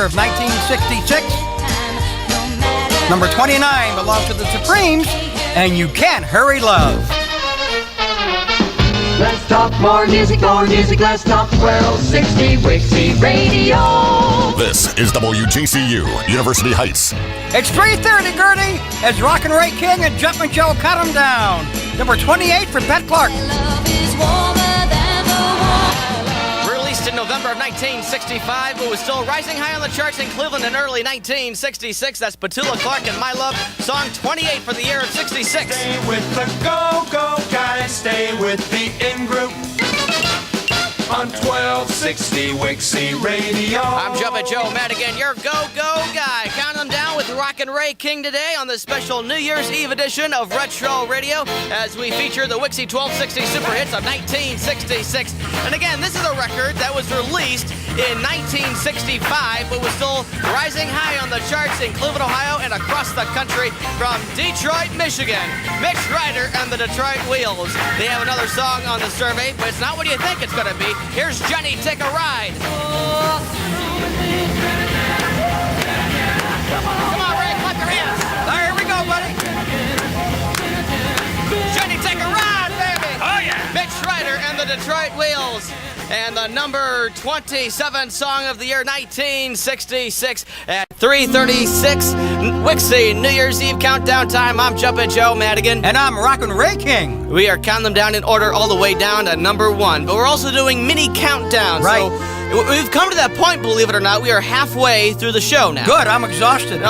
year of 1966. Number 29 belongs to the Supremes, and You Can't Hurry Love. Let's talk more music, let's talk 1260 WJCU Radio. This is WJCU, University Heights. It's 3:30, Gertie, as Rockin' Ray King and Jumpin' Joe cut them down. Number 28 for Bet Clark. Released in November of 1965, but was still rising high on the charts in Cleveland in early 1966. That's Petula Clark and My Love, song 28 for the year of 66. Stay with the go-go guys, stay with the in-group. On 1260 WJCU Radio. I'm Jumpin' Joe Madigan, your go-go guy. Count them down with Rockin' Ray King today on this special New Year's Eve edition of Retro Radio as we feature the WJCU 1260 super hits of 1966. And again, this is a record that was released in 1965, but was still rising high on the charts in Cleveland, Ohio, and across the country from Detroit, Michigan. Mitch Ryder and the Detroit Wheels. They have another song on the survey, but it's not what you think it's going to be. Here's Jenny, Take a Ride. Come on, Ray, clap your hands. There we go, buddy. Jenny, take a ride, baby. Oh, yeah. Mitch Ryder and the Detroit Wheels. And the number 27 song of the year, 1966 at 3:36. WJCU New Year's Eve countdown time. I'm Jumpin' Joe Madigan. And I'm Rockin' Ray King. We are counting them down in order all the way down to number 1. But we're also doing mini countdowns. Right. So we've come to that point, believe it or not. We are halfway through the show now. Good, I'm exhausted.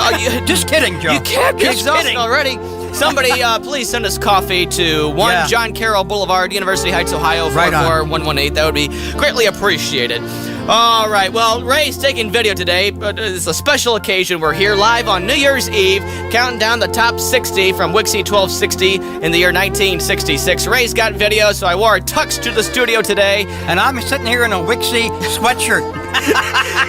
Just kidding, Joe. You can't be Just exhausted kidding. already. Somebody, please send us coffee to 1 John Carroll Boulevard, University Heights, Ohio, 44118. That would be greatly appreciated. All right, well, Ray's taking video today, but it's a special occasion. We're here live on New Year's Eve, counting down the top 60 from WJCU 1260 in the year 1966. Ray's got video, so I wore a tux to the studio today. And I'm sitting here in a WJCU sweatshirt.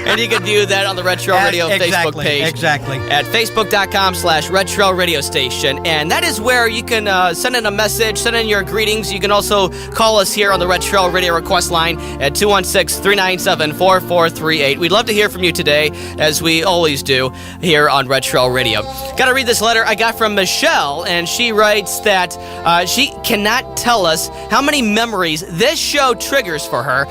And you can view that on the Retro Radio Facebook page. Exactly. At facebook.com/Retro Radio Station. And that is where you can send in a message, send in your greetings. You can also call us here on the Retro Radio request line at 216-397-4438. We'd love to hear from you today, as we always do here on Retro Radio. Got to read this letter I got from Michelle, and she writes that she cannot tell us how many memories this show triggers for her.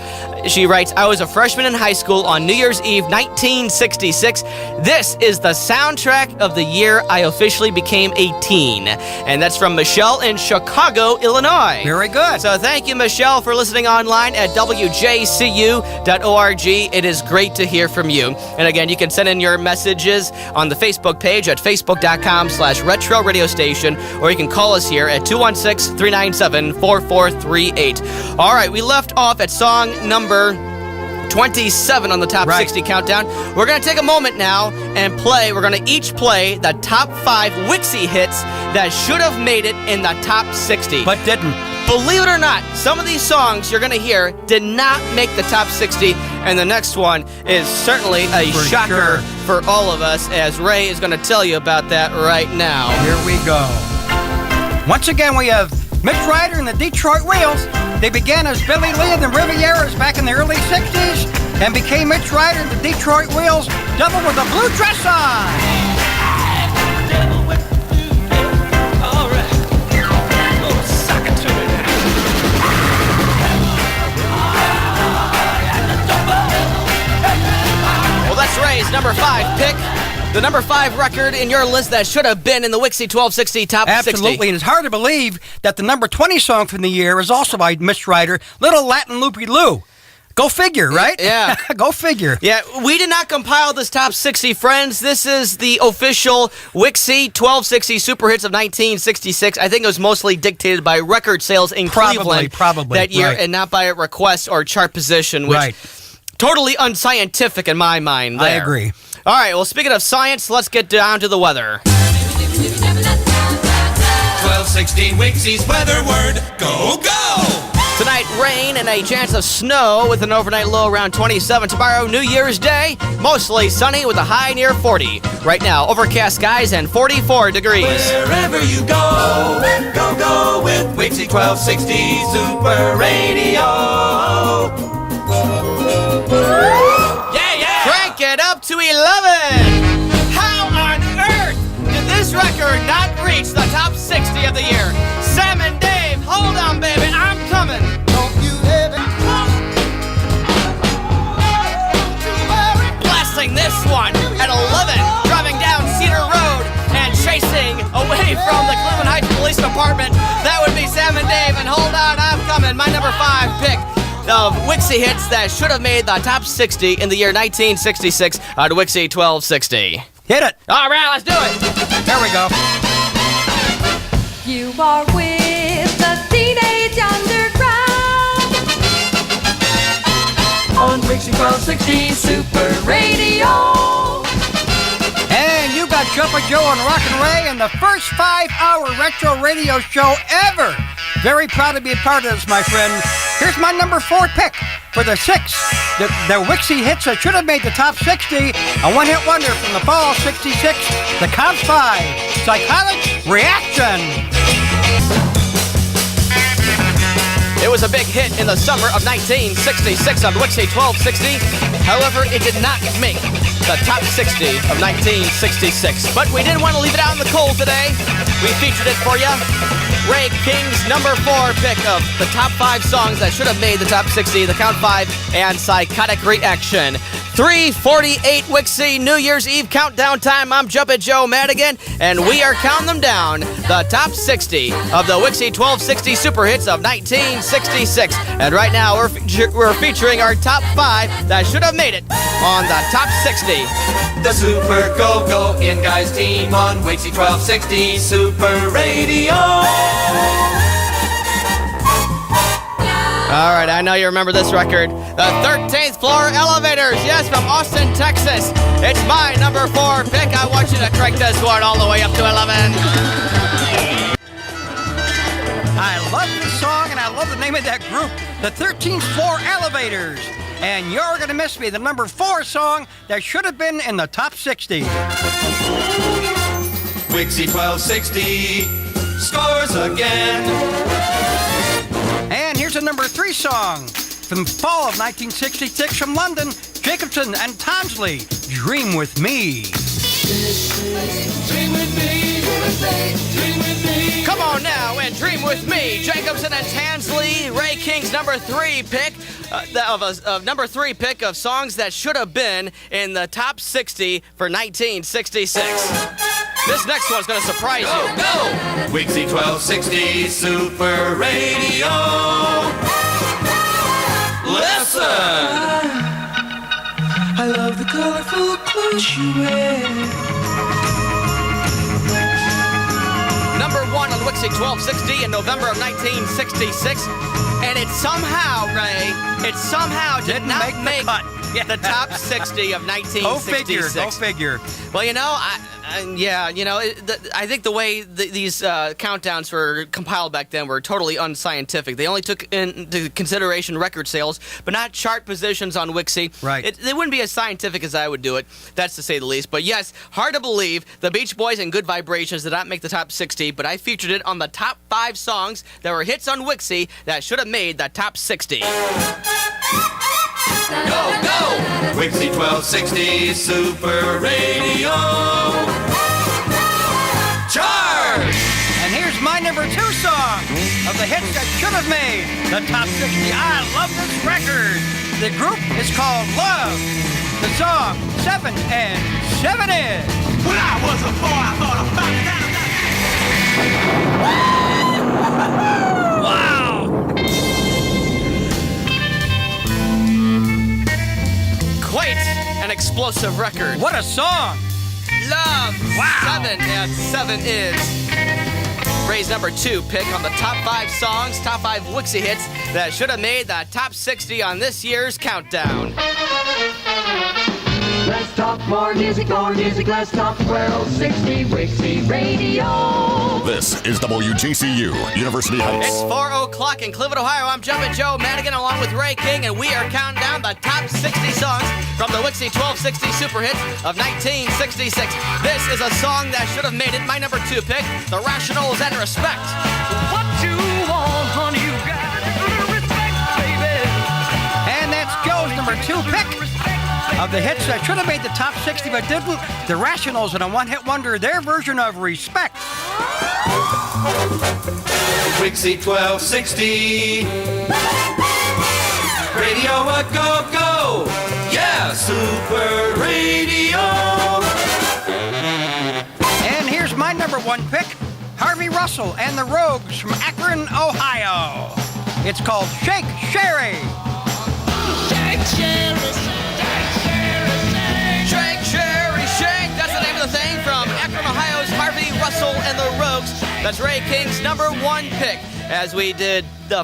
She writes, I was a freshman in high school on New Year's Eve 1966. This is the soundtrack of the year I officially became a teen. And that's from Michelle in Chicago, Illinois. Very good. So thank you, Michelle, for listening online at WJCU.org. It is great to hear from you. And again, you can send in your messages on the Facebook page at facebook.com/Retro Radio Station, or you can call us here at 216-397-4438. All right, we left off at song number 27 on the top 60 countdown. We're going to take a moment now and play. We're going to each play the top 5 WJCU hits that should have made it in the top 60. But didn't. Believe it or not, some of these songs you're going to hear did not make the top 60, and the next one is certainly a shocker for all of us, as Ray is going to tell you about that right now. Here we go. Once again, we have Mitch Ryder and the Detroit Wheels. They began as Billy Lee and the Rivieras back in the early 60s and became Mitch Ryder and the Detroit Wheels, double with a blue dress on. Well, that's Ray's number 5 pick. The number 5 record in your list that should have been in the WJCU 1260 top 60. Absolutely, and it's hard to believe that the number 20 song from the year is also by Mitch Ryder, Little Latin Loopy Lou. Go figure, right? Yeah. Go figure. Yeah, we did not compile this top 60, friends. This is the official WJCU 1260 super hits of 1966. I think it was mostly dictated by record sales in Cleveland that year, and not by a request or chart position, which totally unscientific in my mind there. I agree. All right, well, speaking of science, let's get down to the weather. 1260 WJCU's weather word. Go, go! Tonight, rain and a chance of snow with an overnight low around 27. Tomorrow, New Year's Day, mostly sunny with a high near 40. Right now, overcast skies and 44 degrees. Wherever you go, go, go with WJCU 1260 Super Radio. Crank it up to 11. again, my number 5 pick of Wixie hits that should have made the top 60 in the year 1966 on Wixie 1260. Hit it. All right, let's do it. There we go. You are with the Teenage Underground on Wixie 1260 Super Radio. And you got Jumpin' Joe and Rockin' Ray in the first 5-hour retro radio show ever. Very proud to be a part of this, my friend. Here's my number 4 pick for the 6. The Wixie hits that should have made the top 60. A one-hit wonder from the fall of 66. The Count 5. Psychotic Reaction. It was a big hit in the summer of 1966 on Wixie 1260. However, it did not make the top 60 of 1966. But we didn't want to leave it out in the cold today. We featured it for you. Ray King's number 4 pick of the top 5 songs that should have made the top 60, The Count 5 and Psychotic Reaction. 3:48 Wixie New Year's Eve countdown time. I'm Jumpin' Joe Madigan, and we are counting them down. The top 60 of the Wixie 1260 super hits of 1966. And right now, we're featuring our top 5 that should have made it on the top 60. The Super Go-Go In Guys team on Wixie 1260 Super Radio. All right, I know you remember this record. The 13th Floor Elevators, yes, from Austin, Texas. It's my number 4 pick. I want you to crank this one all the way up to 11. I love this song, and I love the name of that group, the 13th Floor Elevators. And You're Gonna Miss Me, the number 4 song that should have been in the top 60. Wixie 1260 scores again. And here's a number 3 song from fall of 1966 from London, Jacobson and Tonsley, Dream With Me. Dream with me, dream with me. Come on now and dream with me. Jacobson and Tansley, Ray King's number 3 pick number 3 pick of songs that should have been in the top 60 for 1966. This next one's gonna surprise you. Go! Wixie 1260 Super Radio. Listen! I love the colorful clothes you wear. Number 1 on Wixie 1260 in November of 1966. And it somehow, Ray, did not make the top 60 of 1966. Go figure. Well, you know, I think the way these countdowns were compiled back then were totally unscientific. They only took into consideration record sales, but not chart positions on Wixie. Right. They wouldn't be as scientific as I would do it, that's to say the least. But yes, hard to believe the Beach Boys and Good Vibrations did not make the top 60, but I featured it on the top 5 songs that were hits on Wixie that should have made the top 60. Go, go! Wixie 1260 Super Radio. Charge! And here's my number 2 song of the hits that should have made the top 60. I love this record. The group is called Love. The song, 7 and 7 is. When I was a boy, I thought about that. Wow! Quite an explosive record. What a song! Love. Wow. 7 and 7 is Ray's number 2 pick on the top 5 songs, top 5 Wixie hits that should have made the top 60 on this year's countdown. Let's talk more music, let's talk 1260 Wixie Radio. This is WJCU University Heights. It's 4 o'clock in Cleveland, Ohio. I'm Jumpin' Joe Madigan along with Ray King, and we are counting down the top 60 songs from the Wixie 1260 super hits of 1966. This is a song that should have made it my number 2 pick, The Rationals and Respect. What you want, honey, you got it. Respect, baby. And that's Joe's number 2 pick of the hits that should have made the top 60 but didn't. The Rationals and a one-hit wonder, their version of Respect. Wixie 1260 Radio a go-go. Yeah, Super Radio. And here's my number 1 pick, Harvey Russell and the Rogues from Akron, Ohio. It's called Shake Sherry. Shake, Sherry, shake, Sherry, shake. Shake, Sherry, shake. That's the name of the thing from Akron, Ohio's Harvey Russell and the Rogues. That's Ray King's #1 pick, as we did the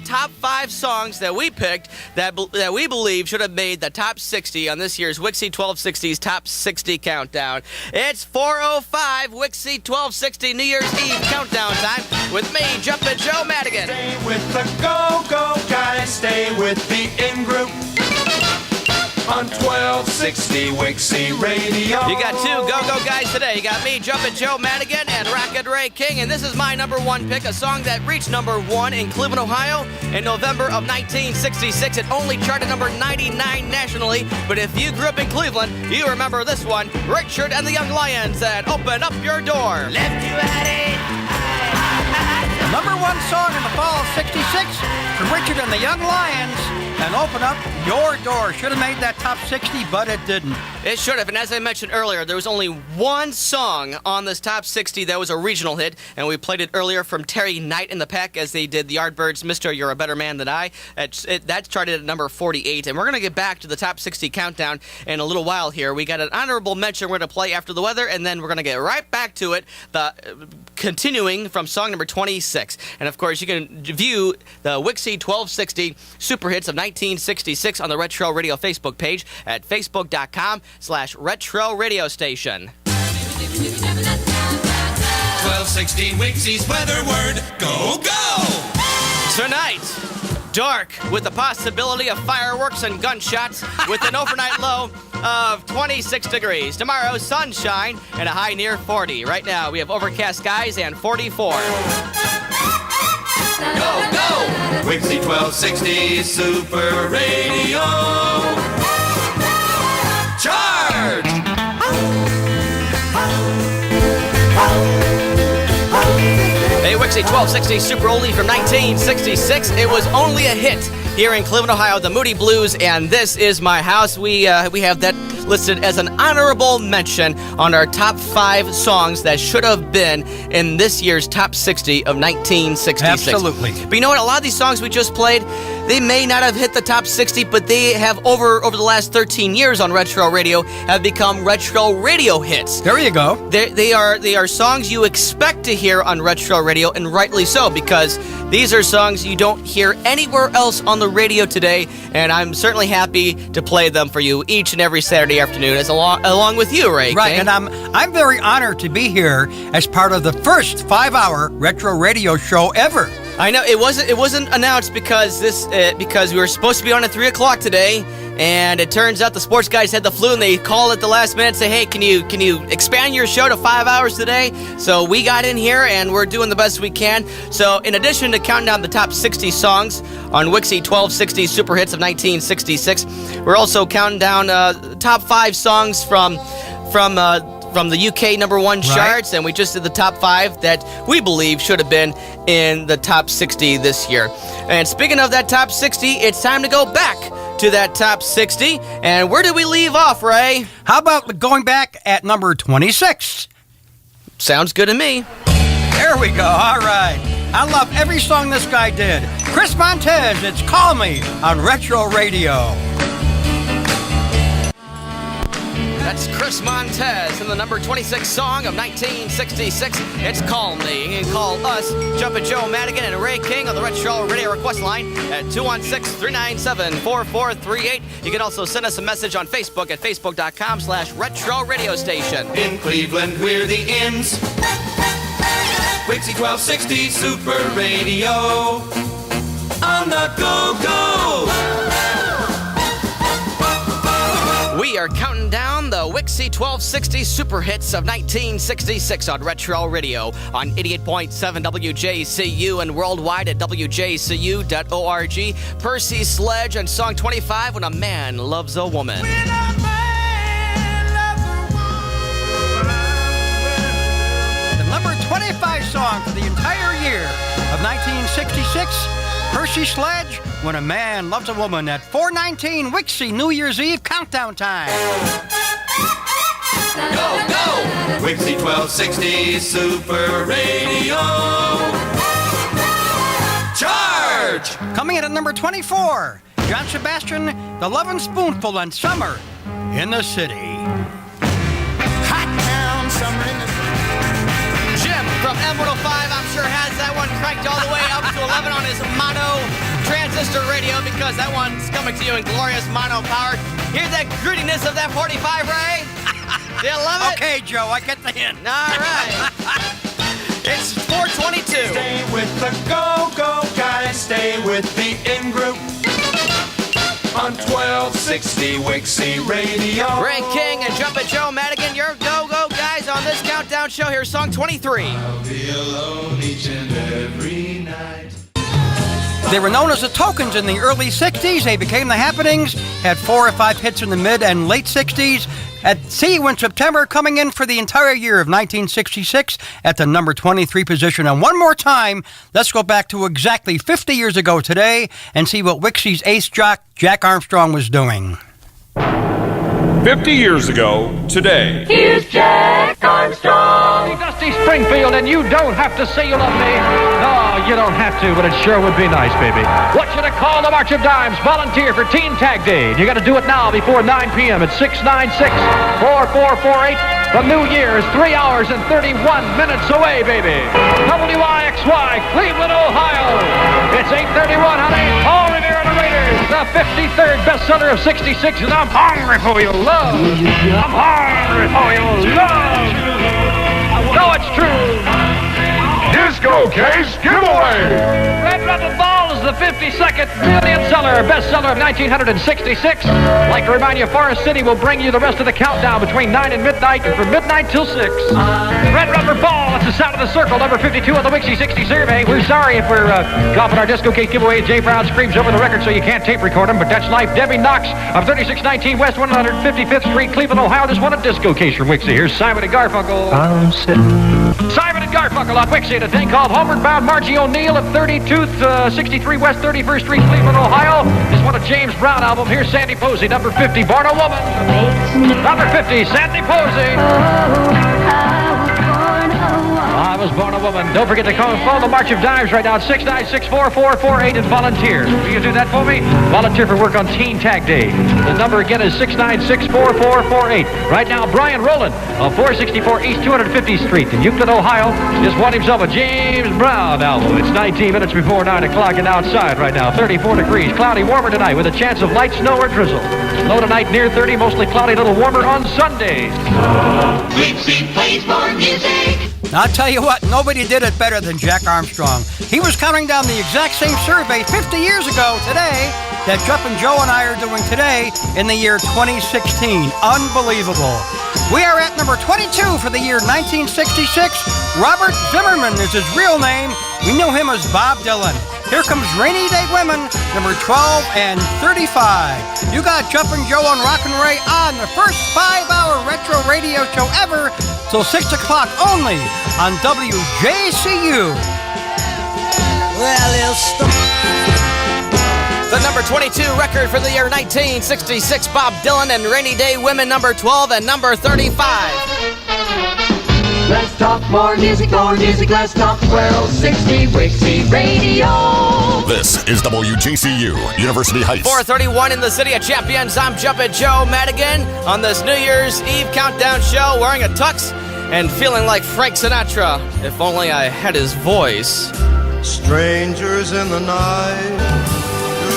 top five songs that we picked that we believe should have made the top 60 on this year's Wixie 1260's Top 60 Countdown. It's 4:05 Wixie 1260 New Year's Eve Countdown time with me, Jumpin' Joe Madigan. Stay with the go-go guys, stay with the in-group on 1260 Wixie Radio. You got two go-go guys today. You got me, Jumpin' Joe Madigan, and Rockin' Ray King, and this is my #1 pick, a song that reached #1 in Cleveland, Ohio in November of 1966. It only charted number 99 nationally, but if you grew up in Cleveland, you remember this one, Richard and the Young Lions, and Open Up Your Door. Left you at it. #1 song in the fall of '66 from Richard and the Young Lions, and Open Up Your Door. Should have made that top 60, but it didn't. It should have, and as I mentioned earlier, there was only one song on this top 60 that was a regional hit, and we played it earlier from Terry Knight and the Peck as they did the Yardbirds' Mr. You're a Better Man Than I. That charted at number 48, and we're going to get back to the top 60 countdown in a little while here. We got an honorable mention we're going to play after the weather, and then we're going to get right back to it, continuing from song number 26. And of course, you can view the Wixie 1260 Super Hits of 1966 on the Retro Radio Facebook page at facebook.com/Retro Radio Station. 1260 Wixie's weather word, go, go! Tonight, dark with the possibility of fireworks and gunshots with an overnight low of 26 degrees. Tomorrow, sunshine and a high near 40. Right now, we have overcast skies and 44. Go, go! Wixie 1260 Super Radio. Charge! Hey, Wixie 1260 Super Oldie from 1966. It was only a hit here in Cleveland, Ohio, the Moody Blues, and This Is My House. We have that listed as an honorable mention on our top 5 songs that should have been in this year's top 60 of 1966. Absolutely. But you know what? A lot of these songs we just played, they may not have hit the top 60, but they have over the last 13 years on Retro Radio have become Retro Radio hits. There you go. They are songs you expect to hear on Retro Radio, and rightly so, because these are songs you don't hear anywhere else on the radio today, and I'm certainly happy to play them for you each and every Saturday afternoon, along with you, Ray. Right, King. and I'm very honored to be here as part of the first 5-hour Retro Radio show ever. I know it wasn't announced because we were supposed to be on at 3 o'clock today, and it turns out the sports guys had the flu, and they called at the last minute and say, hey, can you expand your show to 5 hours today? So we got in here, and we're doing the best we can. So in addition to counting down the top 60 songs on Wixie 1260 Super Hits of 1966, we're also counting down top 5 songs from the UK #1 charts, and we just did the top 5 that we believe should have been in the top 60 this year. And speaking of that top 60, it's time to go back to that top 60. And where did we leave off, Ray? How about going back at number 26? Sounds good to me. There we go. All right. I love every song this guy did. Chris Montez, it's Call Me on Retro Radio. That's Chris Montez in the number 26 song of 1966. It's Call Me. You can call us, Jumpin' Joe Madigan and Ray King on the Retro Radio request line at 216-397-4438. You can also send us a message on Facebook at facebook.com/Retro Radio Station. In Cleveland, we're the Inns. Wixie 1260 Super Radio. On the go-go. We are counting down the Wixie 1260 Super Hits of 1966 on Retro Radio on 88.7 WJCU and worldwide at WJCU.org. Percy Sledge and song 25, When a Man Loves a Woman. The number 25 song for the entire year of 1966, Percy Sledge, When a Man Loves a Woman, at 4:19 Wixie New Year's Eve countdown time. Go, go! Wixie 1260 Super Radio. Charge! George. Coming in at number 24, John Sebastian, The Lovin' Spoonful and Summer in the City. Hot town, summer in the Jim from M105, I'm sure has that one cranked all the way up to 11 on his mono transistor radio because that one's coming to you in glorious mono power. Hear that grittiness of that 45, Ray? Do you love it? Okay, Joe, I get the hint. All right. It's 422. Stay with the go-go guys, stay with the in-group. On 1260 Wixie Radio. Ray King and Jumpin' Joe Madigan, your go-go guys on this countdown show. Here's song 23. I'll be alone each and every night. They were known as the Tokens in the early 60s. They became the Happenings, had 4 or 5 hits in the mid and late 60s. At See You in September, coming in for the entire year of 1966 at the number 23 position. And one more time, let's go back to exactly 50 years ago today and see what Wixie's ace jock, Jack Armstrong, was doing. 50 years ago today. Here's Jack Armstrong. Dusty Springfield, and you don't have to say you love me. No, you don't have to, but it sure would be nice, baby. Want you to call the March of Dimes. Volunteer for Teen Tag Day. You got to do it now before 9 p.m. at 696-4448. The new year is 3 hours and 31 minutes away, baby. WIXY, Cleveland, Ohio. It's 8:31, honey. Paul Revere and the Raiders, the 53rd bestseller of 66, and I'm hungry for your love. I'm hungry for your love. No, it's true. Disco Case Giveaway. Red Rubber Ball is the 52nd million bestseller of 1966. I'd like to remind you, Forest City will bring you the rest of the countdown between 9 and midnight and from midnight till 6. Red Rubber Ball, it's the sound of the circle, number 52 on the Wixie 60 survey. We're sorry if we're dropping our Disco Case Giveaway. Jay Brown screams over the record so you can't tape record them, but that's life. Debbie Knox of 3619 West 155th Street, Cleveland, Ohio, just won a Disco Case from Wixie. Here's Simon and Garfunkel. I'm sitting. Simon and Garfunkel on Wixie, a thing called Homeward Bound. Margie O'Neill of 63 West 31st Street, Cleveland, Ohio. This is one of James Brown album. Here's Sandy Posey, number 50, Born a Woman. Number 50, Sandy Posey. I was born a woman. Don't forget to call the March of Dimes right now at 696-4448 and volunteer. Will you do that for me? Volunteer for work on Teen Tag Day. The number again is 696-4448. Right now, Brian Rowland of 464 East 250th Street in Euclid, Ohio, just won himself a James Brown album. It's 19 minutes before 9 o'clock and outside right now, 34 degrees. Cloudy, warmer tonight with a chance of light snow or drizzle. Low tonight near 30, mostly cloudy, a little warmer on Sunday. Wixie plays more music. I'll tell you what, nobody did it better than Jack Armstrong. He was counting down the exact same survey 50 years ago today that Jumpin' Joe and I are doing today in the year 2016. Unbelievable. We are at number 22 for the year 1966. Robert Zimmerman is his real name. We know him as Bob Dylan. Here comes Rainy Day Women, number 12 and 35. You got Jumpin' Joe and Rockin' Ray on the first 5-hour retro radio show ever till 6 o'clock only on WJCU. The number 22 record for the year 1966, Bob Dylan and Rainy Day Women, number 12 and number 35. Let's talk more music, let's talk 1260 Wixie Radio. This is WJCU, University Heights. 4:31 in the city of champions. I'm Jumpin' Joe Madigan on this New Year's Eve countdown show, wearing a tux and feeling like Frank Sinatra. If only I had his voice. Strangers in the night.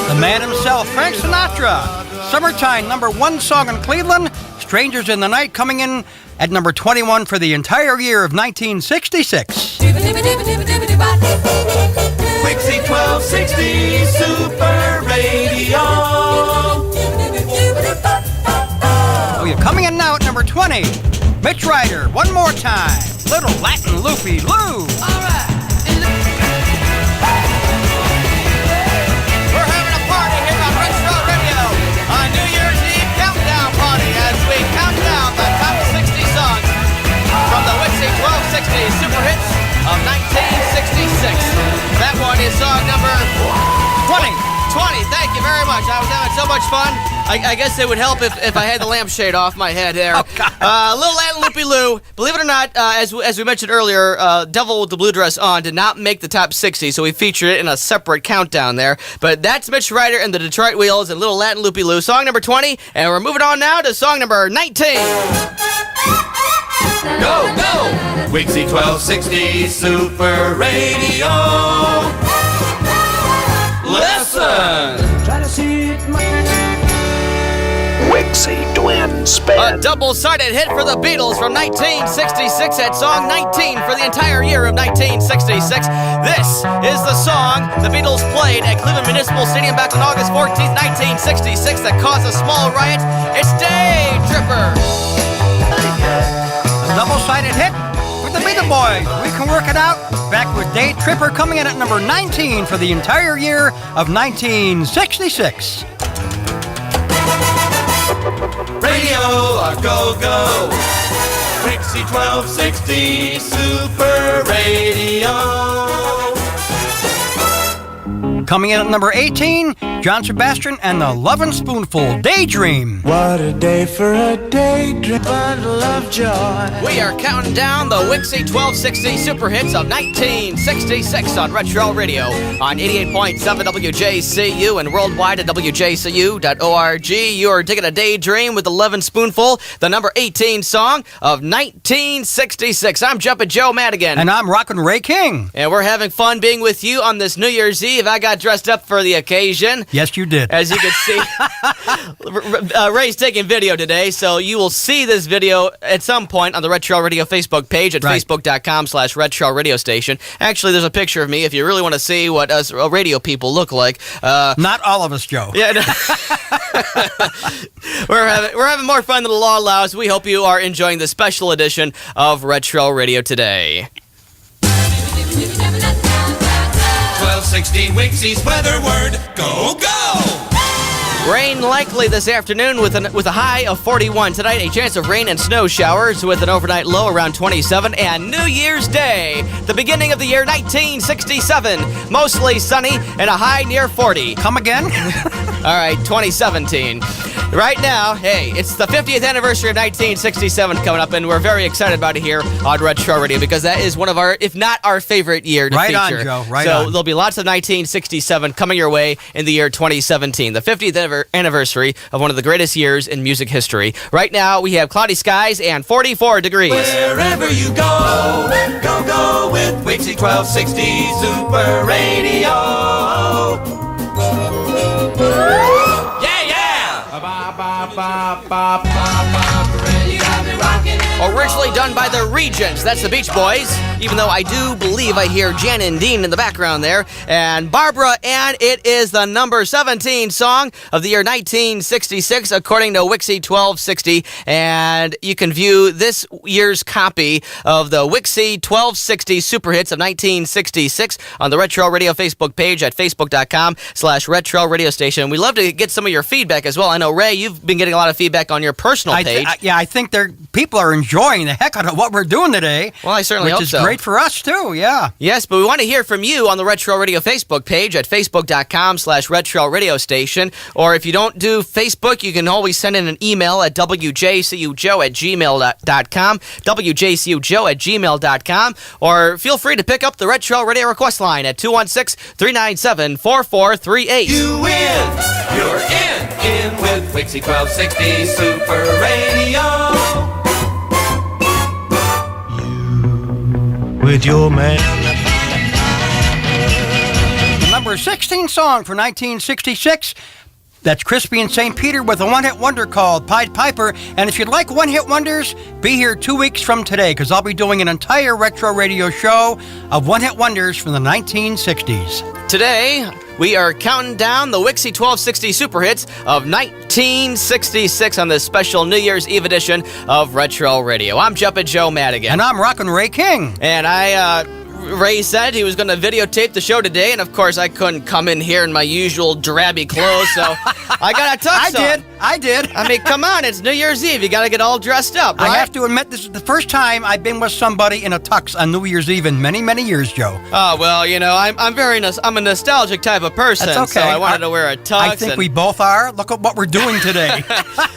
The man himself, Frank Sinatra. Summertime, number 1 song in Cleveland. Strangers in the Night coming in at number 21 for the entire year of 1966. Wixie 1260 Super Radio. Oh, you're coming in now at number 20. Mitch Ryder, One More Time. Little Latin Loopy Lou. All right. We're having a party here on Retro Radio on New Year's Eve countdown party as we count down the top 60 songs from the Wixie 1260 Super Hits of 1966. That one is song number 20. 20. Thank you very much. I was having so much fun. I guess it would help if I had the lampshade off my head there. Little Latin Loopy Lou. Believe it or not, as we mentioned earlier, Devil with the Blue Dress On did not make the top 60, so we featured it in a separate countdown there. But that's Mitch Ryder and the Detroit Wheels and Little Latin Loopy Lou. Song number 20, and we're moving on now to song number 19. Go, go! Wixie 1260 Super Radio. Listen! Try to see it. Wixie Twin Spin. A double-sided hit for the Beatles from 1966 at song 19 for the entire year of 1966. This is the song the Beatles played at Cleveland Municipal Stadium back on August 14th, 1966 that caused a small riot. It's Day Tripper. A double-sided hit with the Beatles Boys. We can work it out. Back with Day Tripper coming in at number 19 for the entire year of 1966. Radio, go, go. Wixie 1260 Super Radio. Coming in at number 18, John Sebastian and the Lovin' Spoonful, Daydream. What a day for a daydream, bundle of joy. We are counting down the Wixie 1260 super hits of 1966 on Retro Radio on 88.7 WJCU and worldwide at WJCU.org. You are digging a Daydream with the Lovin' Spoonful, the number 18 song of 1966. I'm Jumpin' Joe Madigan. And I'm Rockin' Ray King. And we're having fun being with you on this New Year's Eve. I got dressed up for the occasion. Yes, you did. As you can see, Ray's taking video today, so you will see this video at some point on the Retro Radio Facebook page at facebook.com/Retro Radio Station. Actually, there's a picture of me if you really want to see what us radio people look like. Not all of us, Joe. Yeah, no. We're having more fun than the law allows. We hope you are enjoying the special edition of Retro Radio today. 1260 Wixie's weather word. Go, go! Rain likely this afternoon with a high of 41. Tonight, a chance of rain and snow showers with an overnight low around 27. And New Year's Day, the beginning of the year 1967. Mostly sunny and a high near 40. Come again? All right, 2017. Right now, hey, it's the 50th anniversary of 1967 coming up, and we're very excited about it here on Retro Radio because that is one of our, if not our favorite year to right feature. On, Joe. Right so on. There'll be lots of 1967 coming your way in the year 2017, the 50th anniversary of one of the greatest years in music history. Right now, we have cloudy skies and 44 degrees. Wherever you go, go, go with Wixie 1260 Super Radio. Yeah, yeah! Originally done by the Regents, that's the Beach Boys, even though I do believe I hear Jan and Dean in the background there, and Barbara, and it is the number 17 song of the year 1966, according to Wixie 1260, and you can view this year's copy of the Wixie 1260 Super Hits of 1966 on the Retro Radio Facebook page at facebook.com/Retro Radio Station. We'd love to get some of your feedback as well. I know, Ray, you've been getting a lot of feedback on your personal page. I think people are enjoying the heck out of what we're doing today. Well, I certainly hope so. Which is great for us, too, yeah. Yes, but we want to hear from you on the Retro Radio Facebook page at facebook.com/Retro Radio Station. Or if you don't do Facebook, you can always send in an email at wjcujoe@gmail.com, wjcujoe@gmail.com, or feel free to pick up the Retro Radio request line at 216-397-4438. You win! You're in with Wixie 1260 Super Radio. With your man. The number 16 song for 1966. That's Crispy and St. Peter with a one-hit wonder called Pied Piper. And if you'd like one-hit wonders, be here 2 weeks from today because I'll be doing an entire Retro Radio show of one-hit wonders from the 1960s. Today, we are counting down the Wixie 1260 Super Hits of 1966 on this special New Year's Eve edition of Retro Radio. I'm Jumpin' Joe Madigan. And I'm Rockin' Ray King. And Ray said he was going to videotape the show today, and of course I couldn't come in here in my usual drabby clothes, so I got a tux on. I did. I did. I mean, come on, it's New Year's Eve. You got to get all dressed up, right? I have to admit, this is the first time I've been with somebody in a tux on New Year's Eve in many, many years, Joe. Oh, well, you know, I'm a nostalgic type of person. That's okay. So I wanted to wear a tux. I think we both are. Look at what we're doing today.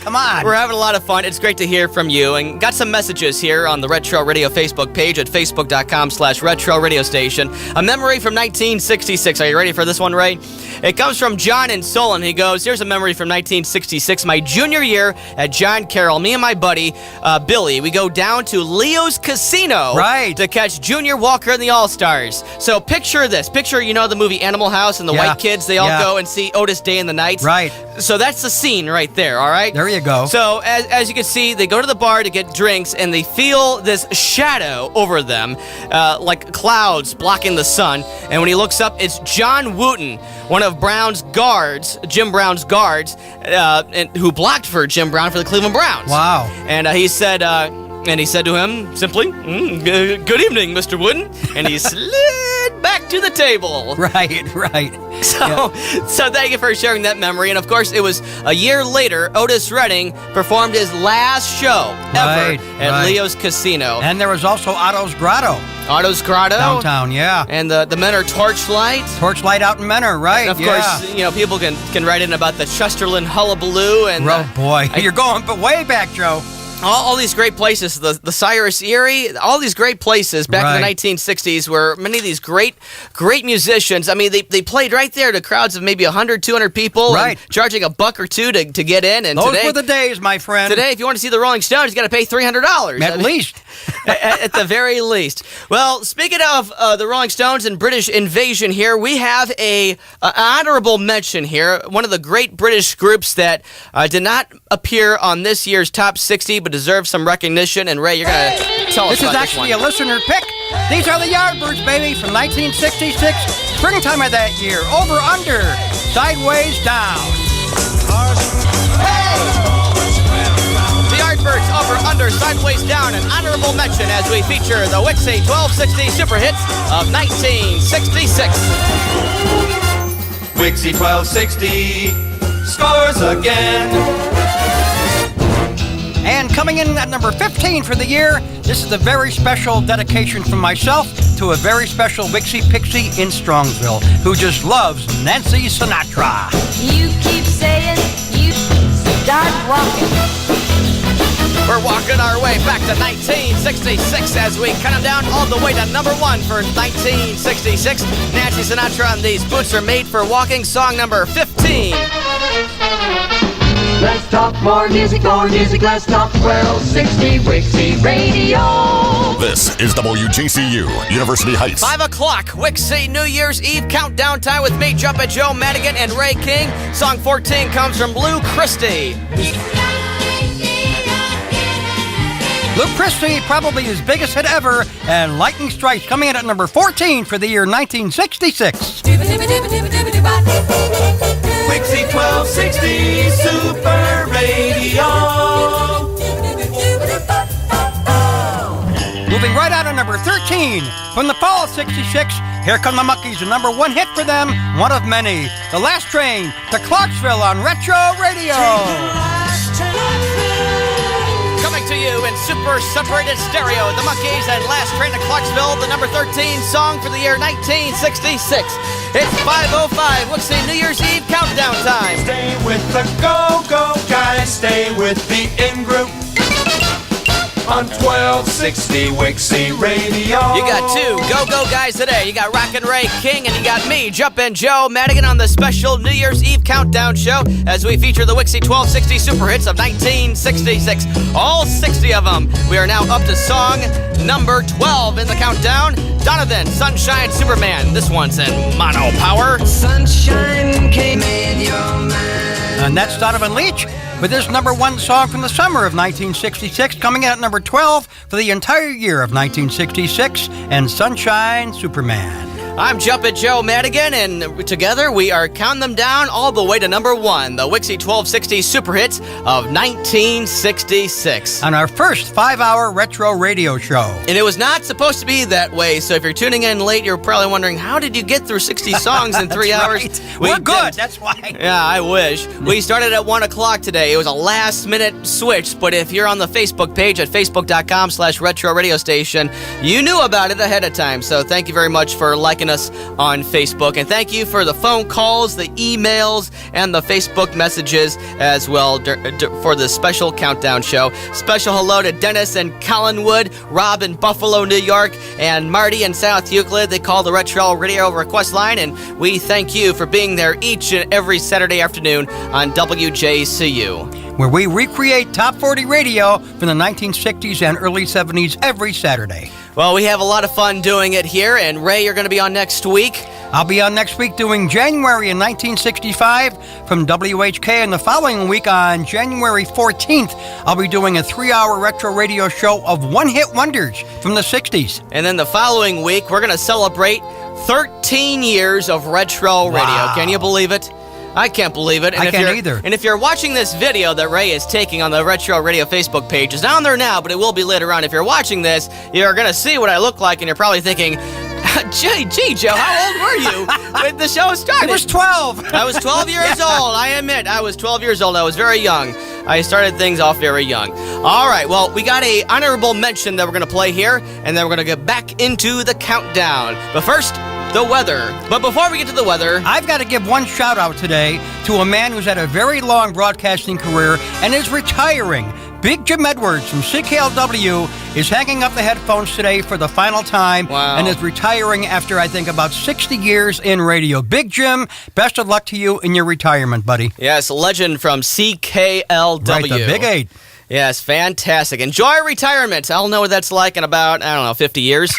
Come on. We're having a lot of fun. It's great to hear from you. And got some messages here on the Retro Radio Facebook page at facebook.com/Retro Radio Station. A memory from 1966. Are you ready for this one, Ray? It comes from John in Solon. He goes, here's a memory from 1966. My junior year at John Carroll, me and my buddy, Billy, we go down to Leo's Casino to catch Junior Walker and the All-Stars. So picture this. Picture, you know, the movie Animal House and the white kids. They all go and see Otis Day and the Knights. Right. So that's the scene right there, all right? There you go. So as you can see, they go to the bar to get drinks, and they feel this shadow over them, like clouds blocking the sun. And when he looks up, it's John Wooten, one of Brown's guards, Jim Brown's guards, and who blocked for Jim Brown for the Cleveland Browns. Wow. And he said to him simply, "Good evening, Mr. Wooden," and he slid back to the table. Right. So thank you for sharing that memory. And of course, it was a year later, Otis Redding performed his last show ever at Leo's Casino. And there was also Otto's Grotto. Otto's Grotto. Downtown, yeah. And the Menor Torchlight. Torchlight out in Menor, right. And of course, you know, people can write in about the Chesterland Hullabaloo. And, oh, boy. You're going way back, Joe. All these great places, the Cyrus Erie, all these great places back in the 1960s where many of these great musicians, I mean, they played right there to crowds of maybe 100, 200 people, and charging $1 or $2 to get in. And those were the days, my friend. Today, if you want to see the Rolling Stones, you got to pay $300. At least. At the very least. Well, speaking of the Rolling Stones and British invasion here, we have an honorable mention here. One of the great British groups that did not appear on this year's Top 60, but deserves some recognition. And Ray, you're going to tell us about this one. This is actually a listener pick. These are the Yardbirds, baby, from 1966, springtime of that year. Over, under, sideways, down. The Yardbirds, over, under, sideways, down, an honorable mention as we feature the Wixie 1260 Super Hits of 1966. Wixie 1260 scores again. And coming in at number 15 for the year, this is a very special dedication from myself to a very special Wixie Pixie in Strongsville who just loves Nancy Sinatra. You keep saying you start walking. We're walking our way back to 1966 as we count them down all the way to number 1 for 1966. Nancy Sinatra and These Boots Are Made for Walking, song number 15. Let's talk more music, let's talk 1260 Wixie Radio. This is WJCU, University Heights. 5 o'clock, Wixie New Year's Eve countdown time with me, Jumpin', Joe Madigan, and Ray King. Song 14 comes from Lou Christie. Lou Christie, probably his biggest hit ever, and Lightning Strikes coming in at number 14 for the year 1966. Wixie 1260 Super Radio. Moving right out of number 13, from the fall of 66, here come the Muckies, a number 1 hit for them, one of many. The Last Train to Clarksville on Retro Radio. Coming to you in super separated stereo, the Monkees and Last Train to Clarksville, the number 13 song for the year 1966. It's 5:05, Wixie New Year's Eve countdown time. Stay with the go-go guys, stay with the in-group on 1260 Wixie Radio. You got two go-go guys today. You got Rockin' Ray King, and you got me, Jumpin' Joe Madigan, on the special New Year's Eve countdown show as we feature the Wixie 1260 Super Hits of 1966. All 60 of them. We are now up to song number 12 in the countdown. Donovan, Sunshine Superman. This one's in mono power. Sunshine came in your mind. And that's Donovan Leach with his number 1 song from the summer of 1966, coming in at number 12 for the entire year of 1966, and Sunshine Superman. I'm Jumpin' Joe Madigan, and together we are counting them down all the way to number 1, the Wixie 1260 Super Hits of 1966. On our first 5-hour retro radio show. And it was not supposed to be that way, so if you're tuning in late, you're probably wondering, how did you get through 60 songs in 3 hours? Right. We're good, that's why. Yeah, I wish. We started at 1 o'clock today. It was a last-minute switch, but if you're on the Facebook page at facebook.com/retro radio station, you knew about it ahead of time, so thank you very much for liking us on Facebook, and thank you for the phone calls, the emails, and the Facebook messages as well for the special countdown show. Special hello to Dennis and Collinwood, Rob in Buffalo, New York, and Marty in South Euclid. They call the Retro Radio request line, and we thank you for being there each and every Saturday afternoon on WJCU, where we recreate top 40 radio from the 1960s and early 70s every Saturday. Well, we have a lot of fun doing it here, and Ray, you're going to be on next week. I'll be on next week doing January in 1965 from WHK, and the following week on January 14th, I'll be doing a 3-hour retro radio show of one-hit wonders from the 60s. And then the following week, we're going to celebrate 13 years of retro radio. Wow. Can you believe it? I can't believe it. And I can't either. And if you're watching this video that Ray is taking on the Retro Radio Facebook page, it's down there now, but it will be later on. If you're watching this, you're going to see what I look like, and you're probably thinking, gee, Joe, how old were you when the show started? I was 12. I was 12 years old. I admit, I was 12 years old. I was very young. I started things off very young. All right, well, we got a honorable mention that we're going to play here, and then we're going to get back into the countdown. But first, the weather. But before we get to the weather, I've got to give one shout out today to a man who's had a very long broadcasting career and is retiring. Big Jim Edwards from CKLW is hanging up the headphones today for the final time. Wow. And is retiring after, I think, about 60 years in radio. Big Jim, best of luck to you in your retirement, buddy. yes, legend from CKLW. Right, the Big 8. Yes, fantastic. Enjoy retirement. I'll know what that's like in about, 50 years.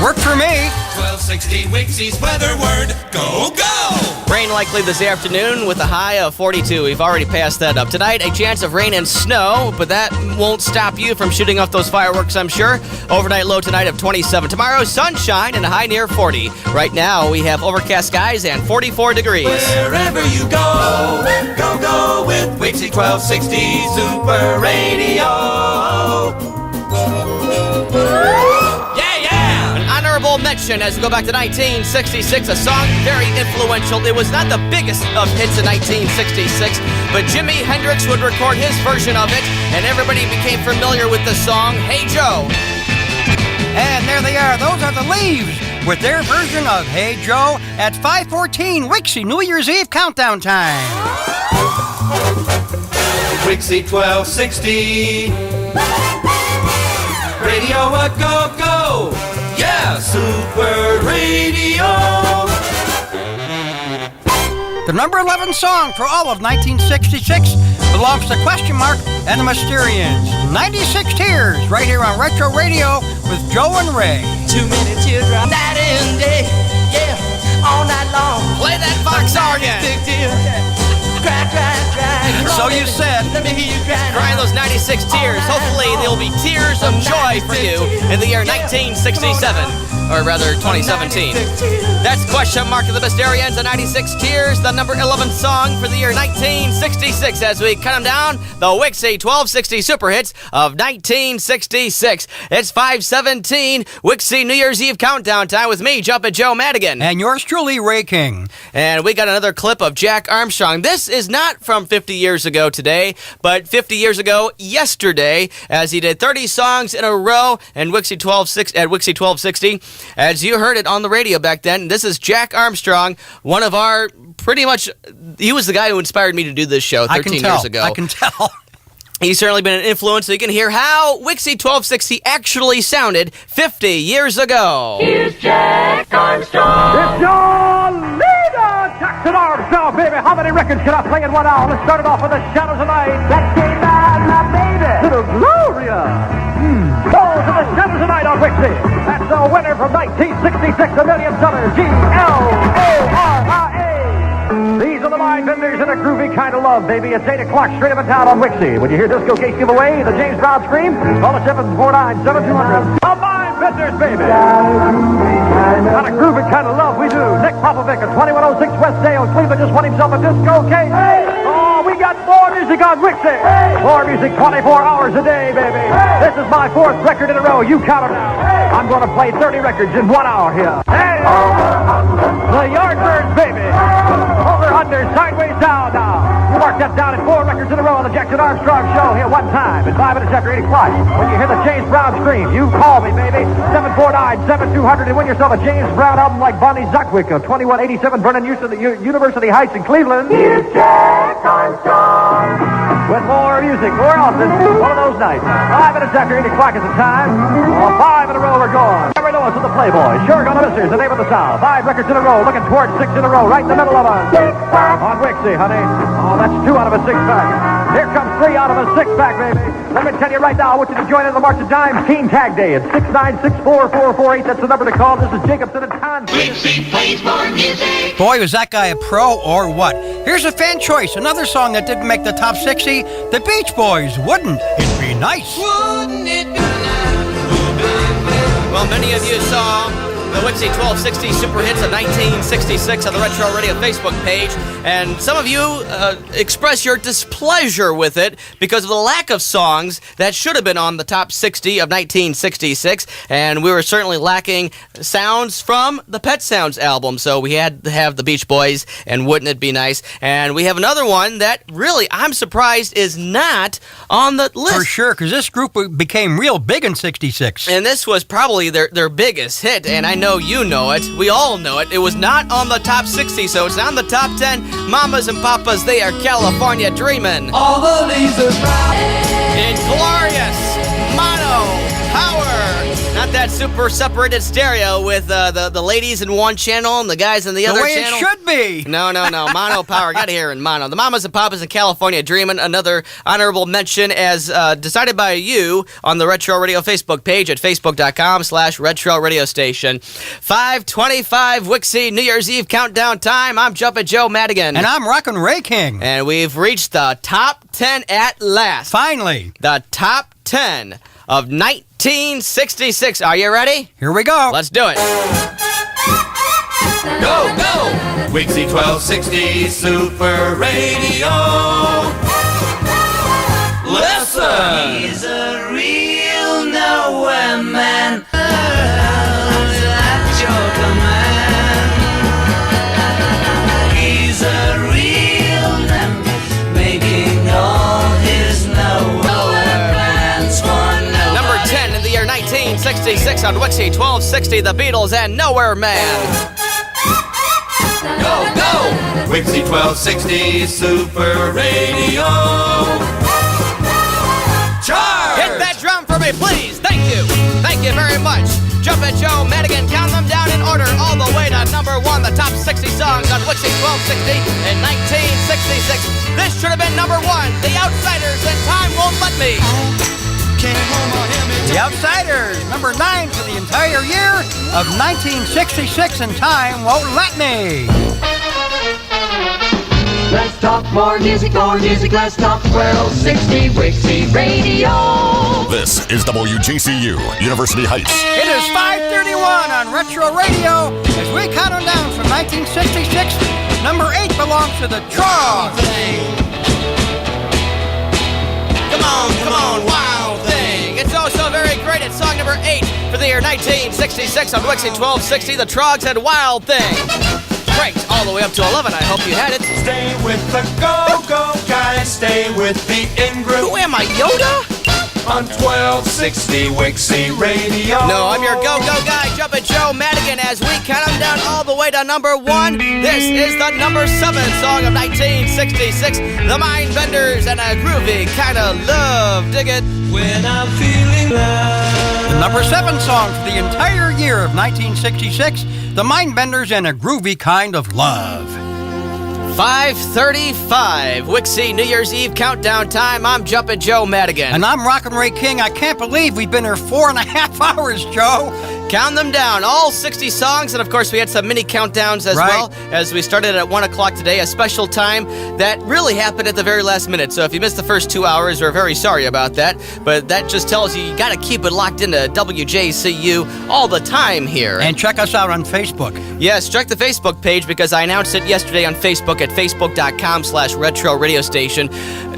Worked for me. 1260 Wixie's weather word. Go, go! Rain likely this afternoon with a high of 42. We've already passed that up. Tonight, a chance of rain and snow, but that won't stop you from shooting off those fireworks, I'm sure. Overnight low tonight of 27. Tomorrow, sunshine and a high near 40. Right now, we have overcast skies and 44 degrees. Wherever you go, go, go with Wixie 1260 Super Radio. Honorable mention as we go back to 1966, a song very influential. It was not the biggest of hits in 1966, but Jimi Hendrix would record his version of it, and everybody became familiar with the song, Hey Joe. And there they are. Those are the Leaves with their version of Hey Joe at 5:14 Wixie New Year's Eve countdown time. Wixie 1260 Radio a go-go. Yeah, Super Radio. The number 11 song for all of 1966 belongs to Question Mark and the Mysterians. 96 Tears, right here on Retro Radio with Joe and Ray. Too many teardrops, night and day, yeah, all night long. Play that Fox organ. Big deal. Cry, cry, cry. So you said. Let me hear you cry. Crying those 96 tears. Hopefully, they'll be tears of joy for you in the year 1967. Or rather, 2017. That's Question Mark of the Mysterians, the 96 Tears, the number 11 song for the year 1966. As we cut them down, the Wixie 1260 Super Hits of 1966. It's 5:17, Wixie New Year's Eve countdown time with me, Jumpin' Joe Madigan. And yours truly, Ray King. And we got another clip of Jack Armstrong. This is not from 50 years ago today, but 50 years ago yesterday, as he did 30 songs in a row and Wixie 1260. As you heard it on the radio back then, this is Jack Armstrong, one of our he was the guy who inspired me to do this show 13 years ago. I can tell. He's certainly been an influence, so you can hear how Wixie 1260 actually sounded 50 years ago. Here's Jack Armstrong. It's your leader, Jackson Armstrong, baby. How many records can I play in 1 hour? Let's start it off with the Shadows of Night. That came by my baby. Little Gloria. Goes to the Shadows of Night on Wixie. That's the winner from 1966, $1 million. Gloria. These of the Mind Benders and a groovy kind of love, baby. It's 8 o'clock straight up in town on Wixie. When you hear Disco Case give away, the James Brown scream, call the 749-7200. The Mind Benders, baby. Kind of groovy kind of love we do. Nick Popovic at 2106 West Dale, Cleveland just won himself a Disco Case. Oh, we got more music on Wixie. More music 24 hours a day, baby. This is my 4th record in a row. You count it now. I'm going to play 30 records in 1 hour here. Hey! The Yardbirds, baby. Over under, sideways down now. You mark that down at 4 records in a row on the Jackson Armstrong Show here one time at 5 minutes after 8 o'clock. When you hear the James Brown scream, you call me, baby. 749-7200 and win yourself a James Brown album like Bonnie Zuckwick of 2187 Vernon University Heights in Cleveland. With more music, more often, one of those nights. 5 minutes after 8 o'clock is the time. 5 in a row we're going. Every Lewis with the Playboy. Sure gonna miss her is the name of the South. 5 records in a row, looking towards 6 in a row, right in the middle of us. On Wixie, honey. Oh, that's 2 out of a 6-pack. Here comes 3 out of a 6-pack, baby. Let me tell you right now, I want you to join in the March of Dimes Teen Tag Day at 6964448. That's the number to call. This is Jacobson and Con. Wixie plays more music. Boy, was that guy a pro or what? Here's a fan choice. Another song that didn't make the top 60. The Beach Boys. Wouldn't it be nice? Wouldn't it be nice? Well, many of you saw the Wixie 1260 Super Hits of 1966 on the Retro Radio Facebook page, and some of you express your displeasure with it because of the lack of songs that should have been on the top 60 of 1966, and we were certainly lacking sounds from the Pet Sounds album, so we had to have the Beach Boys and Wouldn't It Be Nice, and we have another one that really, I'm surprised, is not on the list. For sure, because this group became real big in 66. And this was probably their biggest hit, and I know you know it. We all know it. It was not on the top 60, so it's not on the top 10. Mamas and Papas, they are California dreamin'. All the leaves are brown. Inglorious, mono, power. Not that super separated stereo with the ladies in one channel and the guys in the other channel. The way it should be. No. Mono power. Got to hear in mono. The Mamas and Papas in California dreamin'. Another honorable mention as decided by you on the Retro Radio Facebook page at facebook.com/Retro Radio Station. 5:25 Wixie New Year's Eve countdown time. I'm Jumpin' Joe Madigan. And I'm Rockin' Ray King. And we've reached the top 10 at last. Finally. The top 10 of 1966. Are you ready? Here we go. Let's do it. Go, go! Wixie 1260 Super Radio. Listen! He's a real nowhere man. He's a real man, making all his nowhere plans for nowhere. Number 10 in the year 1966 on Wixie 1260, The Beatles and Nowhere Man. Go, go! Wixie 1260 Super Radio. Charge! Hit that drum for me, please. Thank you. Thank you very much. Jumpin' Joe Madigan, count them down in order all the way to number 1, the top 60 songs on Wixie 1260 in 1966. This should have been number 1, The Outsiders, and Time Won't Let Me. The Outsiders, number 9 for the entire year of 1966, and Time Won't Let Me. Let's talk more music, let's talk 1260 Wixie Radio. This is WJCU University Heights. It is 5:31 on Retro Radio as we count them down from 1966. Number 8 belongs to the Trog. Come on, Wild Thing. It's also very great. It's song number 8 for the year 1966 on Wixie 1260. The Trogs had Wild Thing. Great, all the way up to 11. I hope you had it. Stay with the go-go guys. Stay with the in-group. Who am I, Yoda? On 1260 Wixie Radio. No, I'm your go-go guy, Jumpin' Joe Madigan, as we count them down all the way to number 1. This is the number 7 song of 1966, The Mindbenders and a groovy kind of love. Dig it. When I'm feeling love. The number 7 song for the entire year of 1966, The Mindbenders and a groovy kind of love. 5:35, Wixie New Year's Eve countdown time. I'm Jumpin' Joe Madigan. And I'm Rockin' Ray King. I can't believe we've been here 4.5 hours, Joe. count them down. All 60 songs, and of course we had some mini countdowns as well, as we started at 1 o'clock today, a special time that really happened at the very last minute. So if you missed the first 2 hours, we're very sorry about that, but that just tells you got to keep it locked into WJCU all the time here. And check us out on Facebook. Yes, check the Facebook page, because I announced it yesterday on Facebook at facebook.com/retro radio station.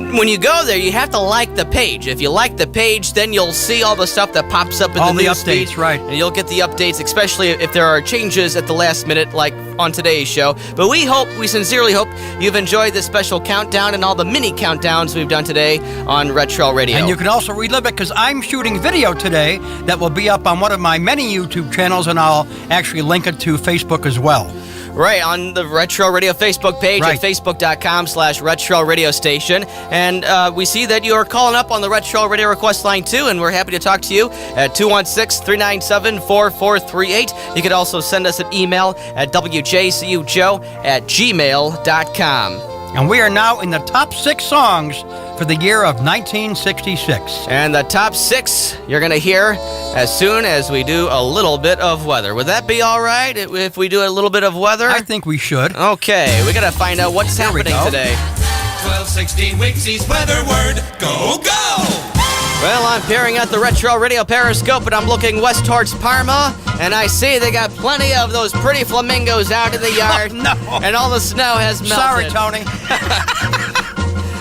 When you go there, you have to like the page. If you like the page, then you'll see all the stuff that pops up in all the the news updates, feed, right? And you'll get the updates, especially if there are changes at the last minute, like on today's show. But we sincerely hope you've enjoyed this special countdown and all the mini countdowns we've done today on Retro Radio. And you can also relive it, because I'm shooting video today that will be up on one of my many YouTube channels, and I'll actually link it to Facebook as well. Right, on the Retro Radio Facebook page at facebook.com/retro radio station. And we see that you are calling up on the Retro Radio request line too, and we're happy to talk to you at 216-397-4438. You could also send us an email at wjcujoe@gmail.com. And we are now in the top 6 songs for the year of 1966. And the top 6 you're going to hear as soon as we do a little bit of weather. Would that be all right if we do a little bit of weather? I think we should. Okay, we got to find out what's happening today. 1216 Wixie's weather word. Go, go! Well, I'm peering at the Retro Radio Periscope, and I'm looking west towards Parma, and I see they got plenty of those pretty flamingos out in the yard. No. And all the snow has melted. Sorry, Tony.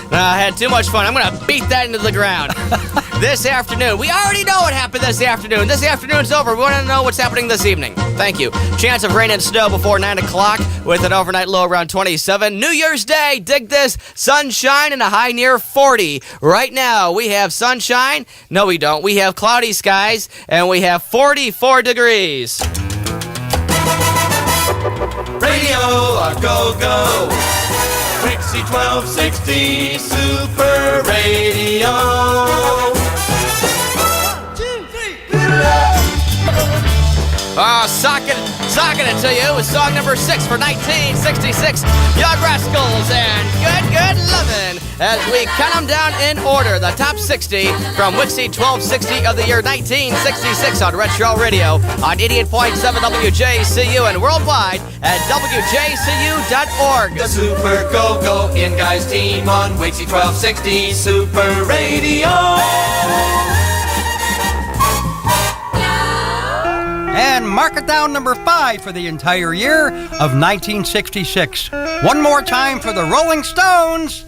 I had too much fun. I'm going to beat that into the ground. This afternoon. We already know what happened this afternoon. This afternoon's over. We want to know what's happening this evening. Thank you. Chance of rain and snow before 9 o'clock with an overnight low around 27. New Year's Day, dig this, sunshine and a high near 40. Right now, we have sunshine. No, we don't. We have cloudy skies, and we have 44 degrees. Radio, go, go. Wixie 1260 Super Radio. 1, 2, 3. Socking it to you with song number 6 for 1966, Young Rascals and Good Lovin', as we count them down in order. The top 60 from Wixie 1260 of the year 1966 on Retro Radio on 88.7 WJCU and worldwide at WJCU.org. The Super Go-Go In Guys team on Wixie 1260 Super Radio. And mark it down number 5 for the entire year of 1966. One more time for the Rolling Stones.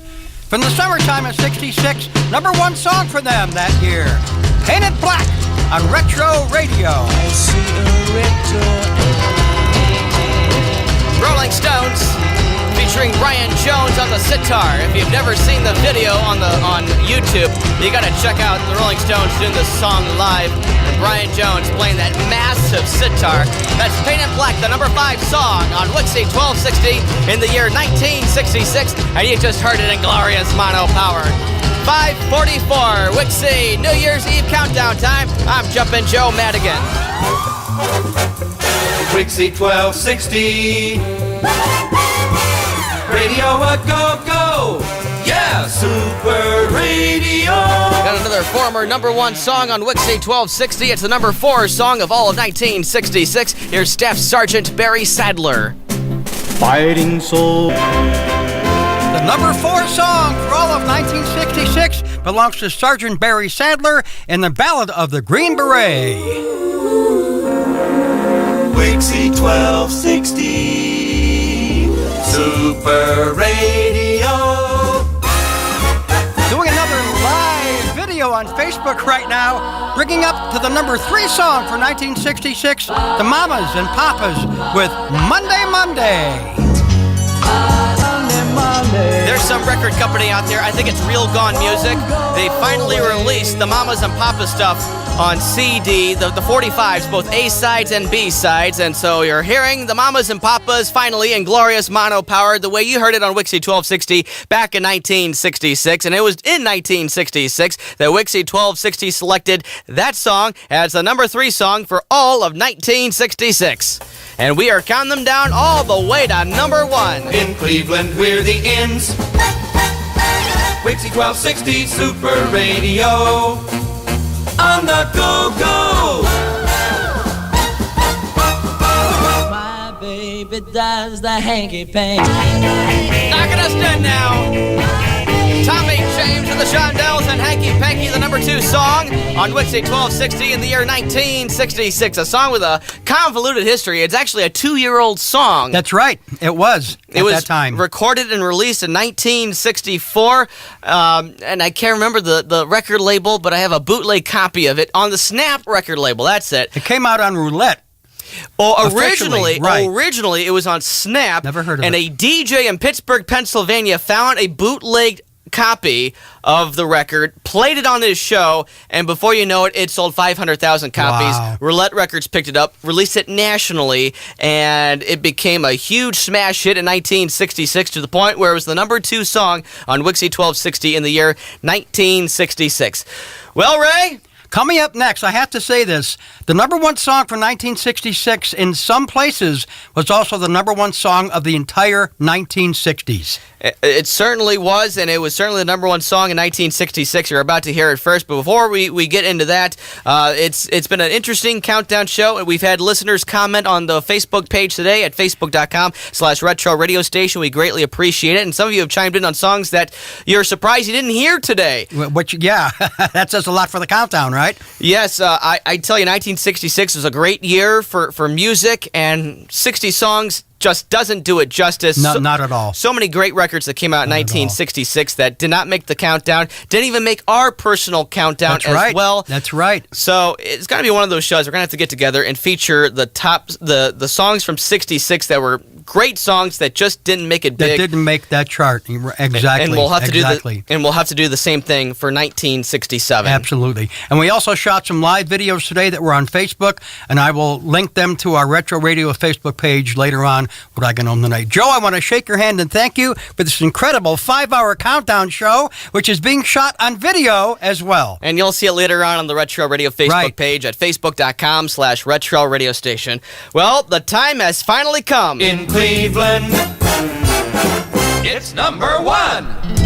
From the summertime of 66, number 1 song for them that year. Painted Black on Retro Radio. I see a Rolling Stones featuring Brian Jones on the sitar. If you've never seen the video on YouTube, you gotta check out the Rolling Stones doing this song live. And Brian Jones playing that massive sitar. That's Painted Black, the number 5 song on Wixie 1260 in the year 1966. And you just heard it in glorious mono power. 5:44, Wixie, New Year's Eve countdown time. I'm Jumpin' Joe Madigan. Wixie 1260 Radio, go, go! Yeah, Super Radio! Got another former number 1 song on Wixie 1260. It's the number 4 song of all of 1966. Here's Staff Sergeant Barry Sadler. Fighting soul. The number 4 song for all of 1966 belongs to Sergeant Barry Sadler in the Ballad of the Green Beret. Wixie 1260 Super Radio. Doing another live video on Facebook right now, bringing up to the number 3 song for 1966, the Mamas and Papas with Monday Monday. There's some record company out there, I think it's Real Gone Music. They finally released the Mamas and Papas stuff on CD, the 45s, both A-sides and B-sides. And so you're hearing the Mamas and Papas finally in glorious mono power, the way you heard it on Wixie 1260 back in 1966. And it was in 1966 that Wixie 1260 selected that song as the number 3 song for all of 1966. And we are counting them down all the way to number 1. In Cleveland, we're the Inns. Wixie 1260 Super Radio. On the go-go. baby does the hanky-panky. Knocking us dead now. Tommy James and the Shondells and Hanky Panky, the number 2 song on WJCU 1260 in the year 1966. A song with a convoluted history. It's actually a 2-year-old song. That's right. It was at that time. Recorded and released in 1964. And I can't remember the record label, but I have a bootleg copy of it on the Snap record label. That's it. It came out on Roulette. Oh, originally it was on Snap. Never heard of and it. And a DJ in Pittsburgh, Pennsylvania found a bootlegged copy of the record, played it on his show, and before you know it, it sold 500,000 copies. Wow. Roulette Records picked it up, released it nationally, and it became a huge smash hit in 1966 to the point where it was the number 2 song on WJCU 1260 in the year 1966. Well, Ray? Coming up next, I have to say this. The number 1 song from 1966 in some places was also the number 1 song of the entire 1960s. It certainly was, and it was certainly the number 1 song in 1966. You're about to hear it first, but before we get into that, it's been an interesting countdown show, and we've had listeners comment on the Facebook page today at facebook.com/retro radio station. We greatly appreciate it, and some of you have chimed in on songs that you're surprised you didn't hear today. Yeah, that says a lot for the countdown, right? Yes, I tell you, 1966 was a great year for music, and 60 songs just doesn't do it justice. No, not at all. So many great records that came out in 1966 that did not make the countdown, didn't even make our personal countdown well. That's right. So it's got to be one of those shows we're going to have to get together and feature the songs from 66 that were great songs that just didn't make it big. That didn't make that chart. Exactly. And we'll have to do the same thing for 1967. Absolutely. And we also shot some live videos today that were on Facebook, and I will link them to our Retro Radio Facebook page later on. Rockin' on the night. Joe, I want to shake your hand and thank you for this incredible 5-hour countdown show, which is being shot on video as well. And you'll see it later on the Retro Radio Facebook page at facebook.com/retro radio station. Well, the time has finally come. In Cleveland, it's number 1.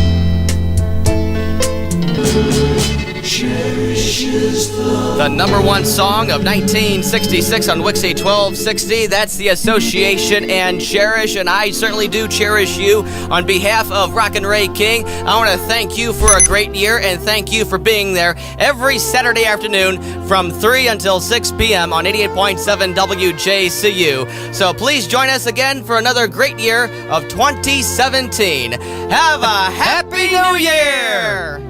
The number 1 song of 1966 on WJCU 1260. That's the Association and Cherish, and I certainly do cherish you. On behalf of Rockin' Ray King, I want to thank you for a great year, and thank you for being there every Saturday afternoon from 3 until 6 p.m. on 88.7 WJCU. So please join us again for another great year of 2017. Have a Happy New Year!